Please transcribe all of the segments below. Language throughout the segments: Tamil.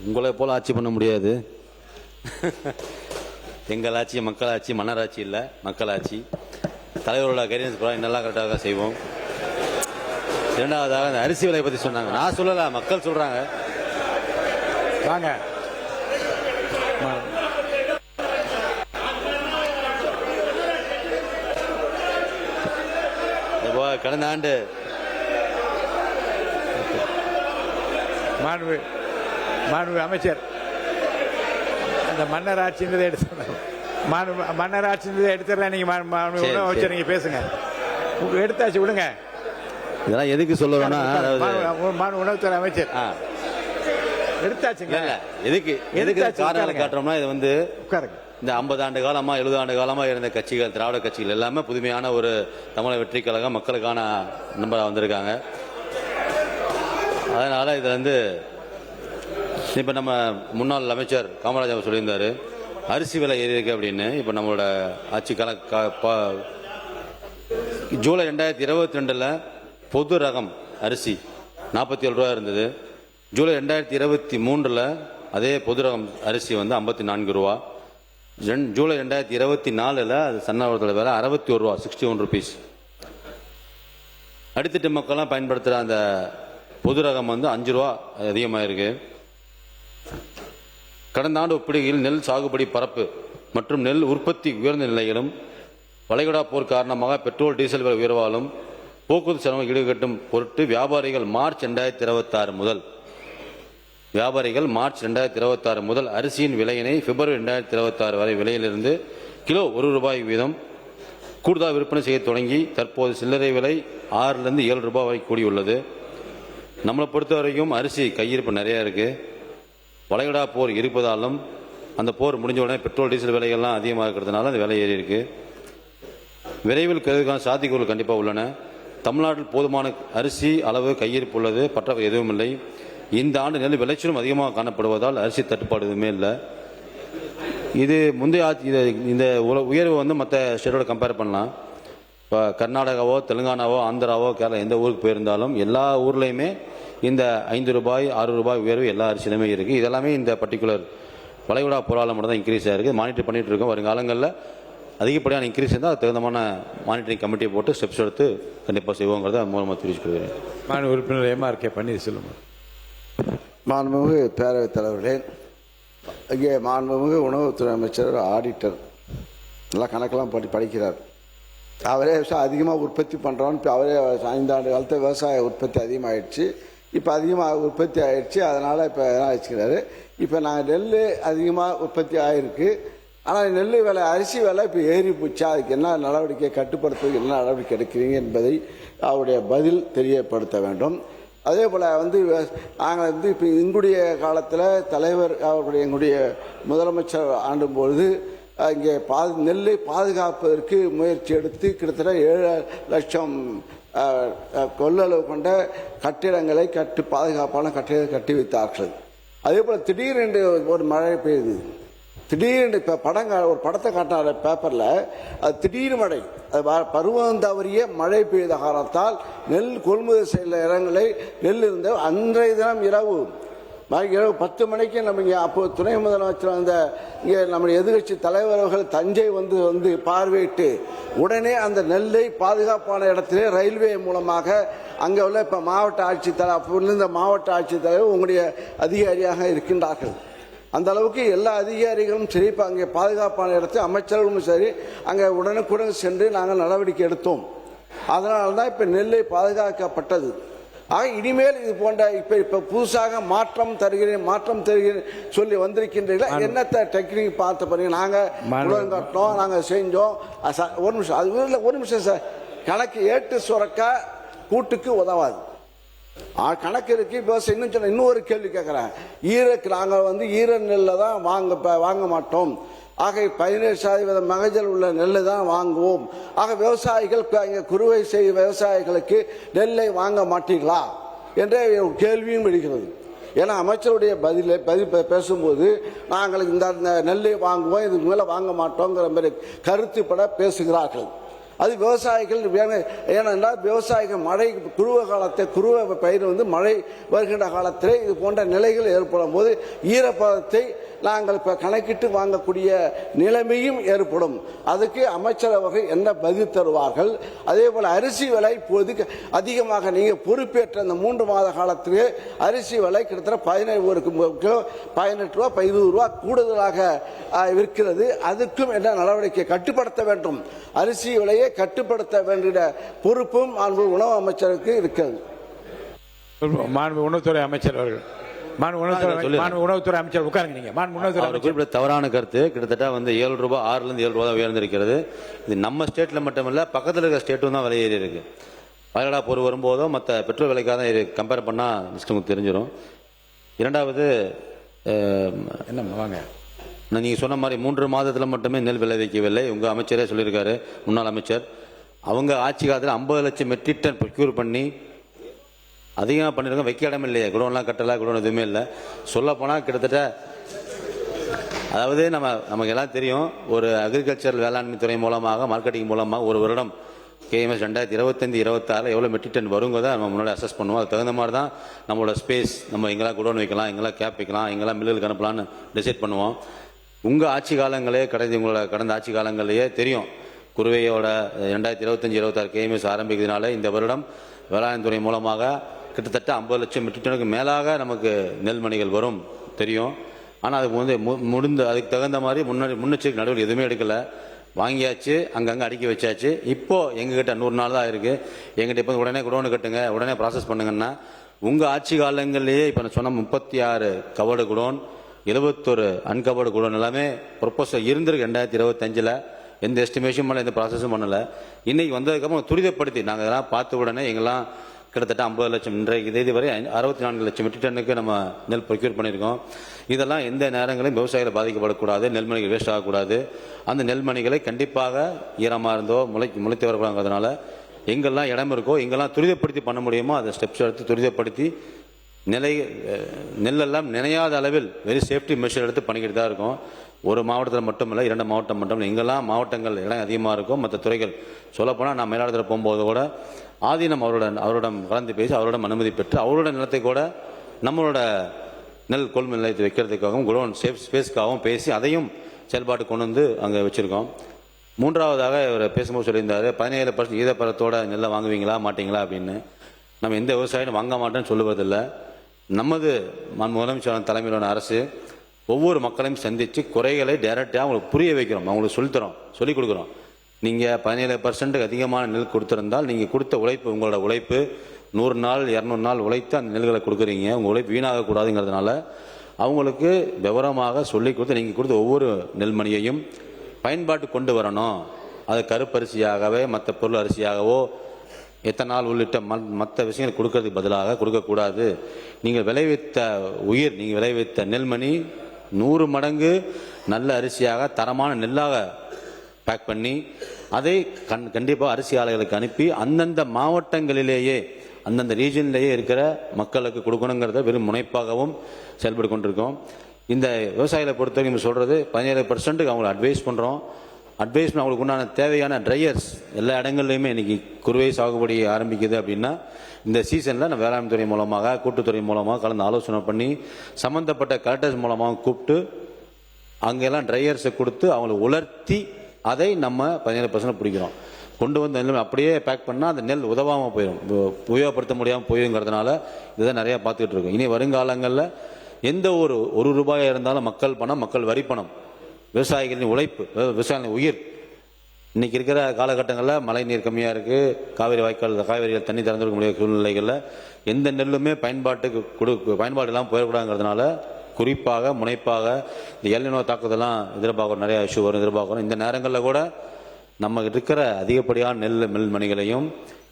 உங்களை போல ஆட்சி பண்ண முடியாது. எங்கள் ஆட்சி மக்களாட்சி, மன்னராட்சி இல்லை, மக்களாட்சி. தலைவரோட கைடன்ஸ் பிரகாரம் நல்லா கரெக்டாக செய்வோம். இரண்டாவதாக அந்த அரிசி விலையை பற்றி சொன்னாங்க. நான் சொல்லலை, மக்கள் சொல்கிறாங்க. வாங்க கடந்த ஆண்டு மாண்பு அமைச்சர் அந்த மன்னர் ஆட்சின்றதை எடுத்து மன்னர் ஆட்சின்றதை எடுத்துடலாம். நீங்க அமைச்சர் நீங்க பேசுங்க, எடுத்தாச்சு விடுங்க. இதெல்லாம் எதுக்கு சொல்லுவேன்னா, உணவுத்துறை அமைச்சர் எடுத்தாச்சுங்க. எதுக்கு காரணம் காட்டுறோம்னா, இது வந்து இந்த 50 ஆண்டு காலமா 70 ஆண்டு காலமா இருந்த கட்சிகள், திராவிட கட்சிகள் எல்லாமே புதுமையான ஒரு தமிழக வெற்றி கழகம் மக்களுக்கான நம்பரா வந்திருக்காங்க. அதனால இது வந்து இப்ப நம்ம முன்னாள் அமைச்சர் காமராஜ் அவர் சொல்லியிருந்தாரு, அரிசி விலை ஏறி இருக்கு அப்படின்னு. இப்ப நம்மளோட ஆட்சி ஜூலை 2022 பொது ரகம் அரிசி 47 ரூபா இருந்தது. ஜூலை 2023 அதே பொது ரகம் அரிசி வந்து 54 ரூபா. ஜூலை 2024 அது சன்னாவரத்தோட விலை 61 ரூபா, 61 ருபீஸ். அடித்தட்டு மக்கள்லாம் பயன்படுத்துகிற அந்த பொது ரகம் வந்து 5 ரூபா அதிகமாக இருக்கு. கடந்த ஆண்டு ஒப்பிடுகையில் நெல் சாகுபடி பரப்பு மற்றும் நெல் உற்பத்தி உயர்ந்த நிலையிலும், வளைகுடா போர் காரணமாக பெட்ரோல் டீசல் விலை உயர்வாலும் போக்குவரத்து செலவு ஈடுகட்டும் பொருட்டு வியாபாரிகள் மார்ச் 2026 முதல் அரிசியின் விலையினை பிப்ரவரி 2026 வரை விலையிலிருந்து கிலோ 1 ரூபாய் வீதம் கூடுதலாக விற்பனை செய்ய தொடங்கி தற்போது சில்லறை விலை 6 to 7 ரூபாய் வரை கூடியுள்ளது. நம்மளை பொறுத்த வரைக்கும் அரிசி கையிருப்பு நிறைய இருக்கு. வளைகுடா போர் இருப்பதாலும் அந்த போர் முடிஞ்ச உடனே பெட்ரோல் டீசல் விலைகள்லாம் அதிகமாக இருக்கிறதுனால அந்த விலை ஏறி இருக்கு. விரைவில் கருதுக்கான சாத்தியக்கூறுகள் கண்டிப்பாக உள்ளன. தமிழ்நாட்டில் போதுமான அரிசி அளவு கையிருப்பு உள்ளது, பற்றாக்குறை எதுவும் இல்லை. இந்த ஆண்டு நெல் விளைச்சலும் அதிகமாக காணப்படுவதால் அரிசி தட்டுப்பாடு எதுவுமே இல்லை. இது முந்தைய இந்த உயர்வு வந்து மற்ற ஸ்டேட்டோட கம்பேர் பண்ணலாம். இப்போ கர்நாடகாவோ, தெலுங்கானாவோ, ஆந்திராவோ, கேரளா எந்த ஊருக்கு போயிருந்தாலும் எல்லா ஊர்லேயுமே இந்த 5 ரூபாய் 6 ரூபாய் உயர்வு எல்லா அரிசியிலுமே இருக்குது. இதெல்லாமே இந்த பர்டிகுலர் வளைகுடா போராளம் மட்டும் தான் இன்க்ரீஸ் ஆகிருக்கு. மானிட்டர் பண்ணிட்டு இருக்கோம். வருங்காலங்களில் அதிகப்படியான இன்க்ரீஸ் இருந்தால் அது தகுந்தமான மானிட்டரிங் கமிட்டியை போட்டு ஸ்டெப்ஸ் எடுத்து கண்டிப்பாக செய்வோங்கிறத மூலமாக தெரிவிச்சுக்கிறேன். மாநில உறுப்பினர் MRK பன்னீர்செல்வம். மாண்புமிகு பேரவைத் தலைவர்களே, இங்கே மாண்புமிகு உணவுத்துறை அமைச்சர் ஆடிட்டர் நல்லா கணக்கெல்லாம் படிக்கிறார். அவரே அதிகமாக உற்பத்தி பண்ணுறோன்னு. இப்போ அவரே 5 ஆண்டு காலத்தில் விவசாய உற்பத்தி அதிகமாகிடுச்சு, இப்போ அதிகமாக உற்பத்தி ஆகிடுச்சு. அதனால் இப்போ வச்சுக்கிறாரு. இப்போ நாங்கள் நெல் அதிகமாக உற்பத்தி ஆகிருக்கு, ஆனால் நெல் விலை, அரிசி விலை இப்போ ஏறி போச்சா, அதுக்கு என்ன நடவடிக்கை, கட்டுப்படுத்துவதற்கு என்ன நடவடிக்கை எடுக்கிறீங்க என்பதை அவருடைய பதில் தெரியப்படுத்த வேண்டும். அதே போல் வந்து நாங்கள் வந்து இப்போ எங்களுடைய காலத்தில் தலைவர் அவருடைய எங்களுடைய முதலமைச்சர் ஆண்டும்பொழுது இங்கே நெல்லை பாதுகாப்பதற்கு முயற்சி எடுத்து கிட்டத்தட்ட 7 லட்சம் கொள்ளளவு கொண்ட கட்டிடங்களை பாதுகாப்பான கட்டிடங்களை கட்டி வைத்தார்கள். அதே போல் திடீரென்று ஒரு மழை பெய்யுது. திடீரென்று இப்போ ஒரு படத்தை காட்டினார் பேப்பரில், அது திடீர் மழை, அது பருவம் தவறிய மழை பெய்த காரணத்தால் நெல் கொள்முதல் செய்த இடங்களை நெல் இருந்த அன்றைய தினம் இரவு 10 மணிக்கு நம்ம இங்கே அப்போ துணை முதலமைச்சர் வந்த இங்கே நம்முடைய எதிர்கட்சி தலைவர்கள் தஞ்சை வந்து பார்வையிட்டு உடனே அந்த நெல்லை பாதுகாப்பான இடத்திலே ரயில்வே மூலமாக அங்கே உள்ள இப்போ மாவட்ட ஆட்சித்தலைவர், அப்போ இருந்த மாவட்ட ஆட்சித்தலைவர் உங்களுடைய அதிகாரியாக இருக்கின்றார்கள். அந்த அளவுக்கு எல்லா அதிகாரிகளும் சரி, இப்போ அங்கே பாதுகாப்பான இடத்தில் அமைச்சர்களும் சரி அங்கே உடனுக்குடன் சென்று நாங்கள் நடவடிக்கை எடுத்தோம். அதனால தான் இப்போ நெல்லை பாதுகாக்கப்பட்டது. ஆக இனிமேல் இது போன்ற இப்போ புதுசாக மாற்றம் தருகிறேன் சொல்லி வந்திருக்கின்றீங்களா? என்னத்தை டெக்னிக் பார்த்து பண்ணி நாங்கள் கட்டினோம், நாங்கள் செஞ்சோம். ஒரு நிமிஷம், அது ஒரு நிமிஷம் சார். கணக்கு ஏட்டு சுரக்கா கூட்டுக்கு உதவாது. கணக்கு இருக்கு. இப்போ இன்னொரு கேள்வி கேட்குறேன். நாங்கள் வந்து ஈர நெல்லை தான் வாங்க மாட்டோம். ஆக 17% மகஜல் உள்ள நெல்லை தான் வாங்குவோம். ஆக விவசாயிகள் குறுவை செய்யும் விவசாயிகளுக்கு நெல்லை வாங்க மாட்டீங்களா என்ற கேள்வியும் விடுகிறது. ஏன்னா அமைச்சருடைய பதில் பேசும்போது நாங்கள் இந்த நெல்லை வாங்குவோம், இதுக்கு மேலே வாங்க மாட்டோங்கிற மாதிரி கருத்துப்பட பேசுகிறார்கள். அது விவசாயிகள் ஏனென்றால் விவசாயிகள் மழை குறுவ பயிர் மழை வருகின்ற காலத்திலே இது போன்ற நிலைகள் ஏற்படும் போது ஈரப்பதத்தை நாங்கள் கணக்கிட்டு வாங்கக்கூடிய நிலைமையும் ஏற்படும். அதுக்கு அமைச்சர் அவர்கள் என்ன பதில் தருவார்கள்? அதே போல அரிசி விலை இப்போது அதிகமாக நீங்க பொறுப்பேற்ற இந்த 3 மாத காலத்திலே அரிசி விலை கிட்டத்தட்ட 17 கிலோ 18 ரூபா 20 ரூபா கூடுதலாக விற்கிறது. அதுக்கும் என்ன நடவடிக்கை கட்டுப்படுத்த வேண்டும்? அரிசி விலையை கட்டுப்படுத்த வேண்டிய பொறுப்பும் உணவு அமைச்சருக்கு இருக்கிறது. உணவுத்துறை அமைச்சர் அவர்கள் உணவுத்துறை அமைச்சர் உட்காருங்க. நீங்க உணவுத்துறை தவறான கருத்து. கிட்டத்தட்ட 7 ரூபாய் 6 ல இருந்து 7 ரூபாய் தான் உயர்ந்திருக்கிறது. இது நம்ம ஸ்டேட்ல மட்டுமல்ல, பக்கத்தில் இருக்கிற ஸ்டேட்டும் தான் விலை ஏறி இருக்கு. வயலடா பொருள் வரும்போதோ மற்ற பெட்ரோல் விலைக்காக தான் கம்பேர் பண்ணா உங்களுக்கு தெரிஞ்சிடும். இரண்டாவது என்ன வாங்க, நீங்க சொன்ன மாதிரி 3 மாதத்துல மட்டுமே நெல் விளைவிக்கவில்லை. உங்க அமைச்சரே சொல்லியிருக்காரு, முன்னாள் அமைச்சர். அவங்க ஆட்சி காலத்தில் 50 லட்சம் மெட்ரிக் டன் ப்ரொக்யூர் பண்ணி அதிகமாக பண்ணிருக்கோம். வைக்க இடம் இல்லையே, குடோன்லாம் கட்டலை, குடோன் எதுவுமே இல்லை. சொல்லப்போனால் கிட்டத்தட்ட அதாவது நமக்கு எல்லாம் தெரியும், ஒரு அக்ரிகல்ச்சர் வேளாண்மை துறை மூலமாக மார்க்கெட்டிங் மூலமாக ஒரு வருடம் கேஎம்எஸ் 2025-26 எவ்வளோ மெட்ரிக் டன் வருங்கிறத நம்ம முன்னாடி அசஸ் பண்ணுவோம். அதுக்கு தகுந்த மாதிரி தான் நம்மளோட ஸ்பேஸ், நம்ம எங்கெல்லாம் குடோன் வைக்கலாம், எங்கெல்லாம் கேப் வைக்கலாம், எங்கெல்லாம் மில்லுக்கு அனுப்பலான்னு டிசைட் பண்ணுவோம். உங்கள் ஆட்சி காலங்களே கடந்த ஆட்சி காலங்களையே தெரியும். குறுவையோட 2025-26 கேஎம்எஸ் ஆரம்பிக்கிறதுனால இந்த வருடம் வேளாண் துறை மூலமாக கிட்டத்தட்ட 50 லட்சம் மெட்ரிக் டனுக்கு மேலாக நமக்கு நெல்மணிகள் வரும் தெரியும். ஆனால் அதுக்கு அதுக்கு தகுந்த மாதிரி முன்னெச்சரிக்கை நடவடிக்கை எதுவுமே எடுக்கலை. வாங்கியாச்சு, அங்கங்கே அடுக்கி வச்சாச்சு. இப்போ எங்ககிட்ட 100 நாள் தான் இருக்குது. எங்கிட்ட இப்போ உடனே குடோனு கட்டுங்க, உடனே ப்ராசஸ் பண்ணுங்கன்னா, உங்கள் ஆட்சி காலங்கள்லேயே இப்போ நான் சொன்ன 36 கவர்டு குடோன், 71 அன்கவர்டு குடோன் எல்லாமே ப்ரொப்போசல் இருந்திருக்கு 2025. எந்த எஸ்டிமேஷன் பண்ணல, எந்த ப்ராசஸும் பண்ணலை. இன்னைக்கு வந்ததுக்கப்புறம் துரிதப்படுத்தி நாங்கள் இதெல்லாம் பார்த்த உடனே எங்கெல்லாம் கிட்டத்தட்ட 50 லட்சம், இன்றைக்கு தேதி வரை 64 லட்சம் மெட்ரிக் டன்னுக்கு நம்ம நெல் ப்ரொக்யூர் பண்ணியிருக்கோம். இதெல்லாம் எந்த நேரங்களையும் விவசாயிகள் பாதிக்கப்படக்கூடாது, நெல்மணிகள் வேஸ்ட் ஆகக்கூடாது. அந்த நெல்மணிகளை கண்டிப்பாக ஈரமாக இருந்தோ முளைத்து வரக்கூடாதுனால எங்கெல்லாம் இடம் இருக்கோ, எங்கெல்லாம் துரிதப்படுத்தி பண்ண முடியுமோ அதை ஸ்டெப்ஸ் எடுத்து துரிதப்படுத்தி நெல்லெல்லாம் நினையாத அளவில் வெரி சேஃப்டி மெஷர் எடுத்து பண்ணிக்கிட்டு தான் இருக்கும். ஒரு மாவட்டத்தில் மட்டுமில்லை, 2 மாவட்டம் மட்டும் எங்கெல்லாம் மாவட்டங்கள் இடம் அதிகமாக இருக்கும், மற்ற துறைகள் சொல்லப்போனால் நான் மயிலாடுதுறை போகும்போது கூட ஆதீனம் அவருடன் கலந்து பேசி அவரோட அனுமதி பெற்று அவரோட நிலத்தை கூட நம்மளோட நெல் கொள்முதல் நிலையத்தை வைக்கிறதுக்காகவும் குடோன் சேஃப் ஸ்பேஸ்க்காகவும் பேசி அதையும் செயல்பாட்டு கொண்டு வந்து அங்கே வச்சுருக்கோம். மூன்றாவதாக இவர் பேசும்போது சொல்லியிருந்தார், 17% ஈரப்பதத்தோட நெல்லை வாங்குவீங்களா மாட்டீங்களா அப்படின்னு. நம்ம எந்த விவசாயியும் வாங்க மாட்டேன்னு சொல்லுவதில்லை. நமது முதலமைச்சர் தலைமையிலான அரசு ஒவ்வொரு மக்களையும் சந்தித்து குறைகளை டைரக்டாக அவங்களுக்கு புரிய வைக்கிறோம், அவங்களுக்கு சொல்லிக் கொடுக்குறோம். நீங்கள் 17% அதிகமான நெல் கொடுத்துருந்தால் நீங்கள் கொடுத்த உழைப்பு, உங்களோட உழைப்பு 100 நாள் 200 நாள் உழைத்து அந்த நெல்களை கொடுக்குறீங்க, உங்கள் உழைப்பு வீணாகக்கூடாதுங்கிறதுனால அவங்களுக்கு விவரமாக சொல்லிக் கொடுத்து நீங்கள் கொடுத்த ஒவ்வொரு நெல்மணியையும் பயன்பாட்டு கொண்டு வரணும். அது கருப்பரிசியாகவே மற்ற பொருள் அரிசியாகவோ எத்தனால் உள்ளிட்ட மற்ற விஷயங்கள் கொடுக்கறதுக்கு பதிலாக கொடுக்கக்கூடாது. நீங்கள் விளைவித்த நீங்கள் விளைவித்த நெல்மணி 100 மடங்கு நல்ல அரிசியாக தரமான நெல்லாக பேக் பண்ணி அதை கண்டிப்பாக அரிசி ஆலைகளுக்கு அனுப்பி அந்தந்த மாவட்டங்களிலேயே அந்தந்த ரீஜன்லேயே இருக்கிற மக்களுக்கு கொடுக்கணுங்கிறத வெறும் முனைப்பாகவும் செயல்பட்டு கொண்டிருக்கோம். இந்த விவசாயிகளை பொறுத்தவரைக்கும் சொல்கிறது 17% அவங்களை அட்வைஸ் பண்ணுறோம். அட்வைஸ் அவங்களுக்கு உண்டான தேவையான ட்ரையர்ஸ் எல்லா இடங்கள்லையுமே இன்னைக்கு குறுவை சாகுபடி ஆரம்பிக்குது அப்படின்னா இந்த சீசனில் நம்ம வேளாண் துறை மூலமாக கூட்டுத்துறை மூலமாக கலந்து ஆலோசனை பண்ணி சம்மந்தப்பட்ட கலெக்டர்ஸ் மூலமாக கூப்பிட்டு அங்கெல்லாம் ட்ரையர்ஸை கொடுத்து அவங்களை உலர்த்தி அதை நம்ம 17% பிடிக்கிறோம். கொண்டு வந்து நெல் அப்படியே பேக் பண்ணால் அந்த நெல் உதவாமல் போயிடும், உபயோகப்படுத்த முடியாமல் போயுங்கிறதுனால இதுதான் நிறையா பார்த்துக்கிட்டு இருக்கோம். இனி வருங்காலங்களில் எந்த ஒரு ரூபாயாக இருந்தாலும் மக்கள் பணம், மக்கள் வரி பணம், விவசாயிகளின் உழைப்பு, விவசாயிகளின் உயிர். இன்னைக்கு இருக்கிற காலகட்டங்களில் மழை நீர் கம்மியாக இருக்குது, காவிரிகள் தண்ணி திறந்துருக்க முடியாத சூழ்நிலைகளில் எந்த நெல்லுமே பயன்பாடு இல்லாமல் போயிடக்கூடாதுங்கிறதுனால குறிப்பாக முனைப்பாக இந்த எல்னினோ தாக்குதெல்லாம் எதிர்பார்க்குறோம், நிறைய இஷ்யூ வரும் எதிர்பார்க்குறோம். இந்த நேரங்களில் கூட நம்ம இருக்கிற அதிகப்படியான நெல்மணிகளையும்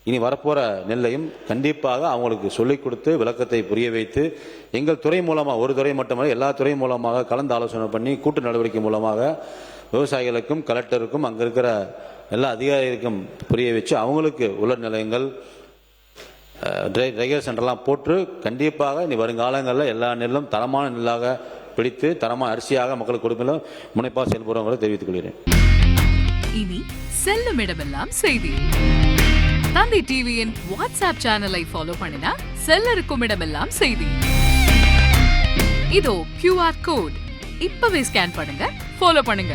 இனி வரப்போகிற நெல்லையும் கண்டிப்பாக அவங்களுக்கு சொல்லிக் கொடுத்து விளக்கத்தை புரிய வைத்து எங்கள் துறை மூலமாக, ஒரு துறை மட்டுமல்ல எல்லா துறை மூலமாக கலந்து ஆலோசனை பண்ணி கூட்டு நடவடிக்கை மூலமாக விவசாயிகளுக்கும் கலெக்டருக்கும் அங்கே இருக்கிற எல்லா அதிகாரிகளுக்கும் புரிய வச்சு அவங்களுக்கு உலர் நிலையங்கள் ட்ரையர் சென்டர்லாம் போட்டு கண்டிப்பாக இனி வருங்காலங்களில் எல்லா நெல்லும் தரமான நெல்லாக பிடித்து தரமான அரிசியாக மக்களுக்கு கொடுக்கல முனைப்பாக செயல்படுறவங்களை தெரிவித்துக் கொள்கிறேன். இனி செல்லும் இடமெல்லாம் செய்தி. தந்தி டிவியின் வாட்ஸ்அப் சேனலை ஃபாலோ பண்ணினா செல்லருக்கும் இடமெல்லாம் செய்தி. இதோ QR கோட், இப்பவே ஸ்கேன் பண்ணுங்க, ஃபாலோ பண்ணுங்க.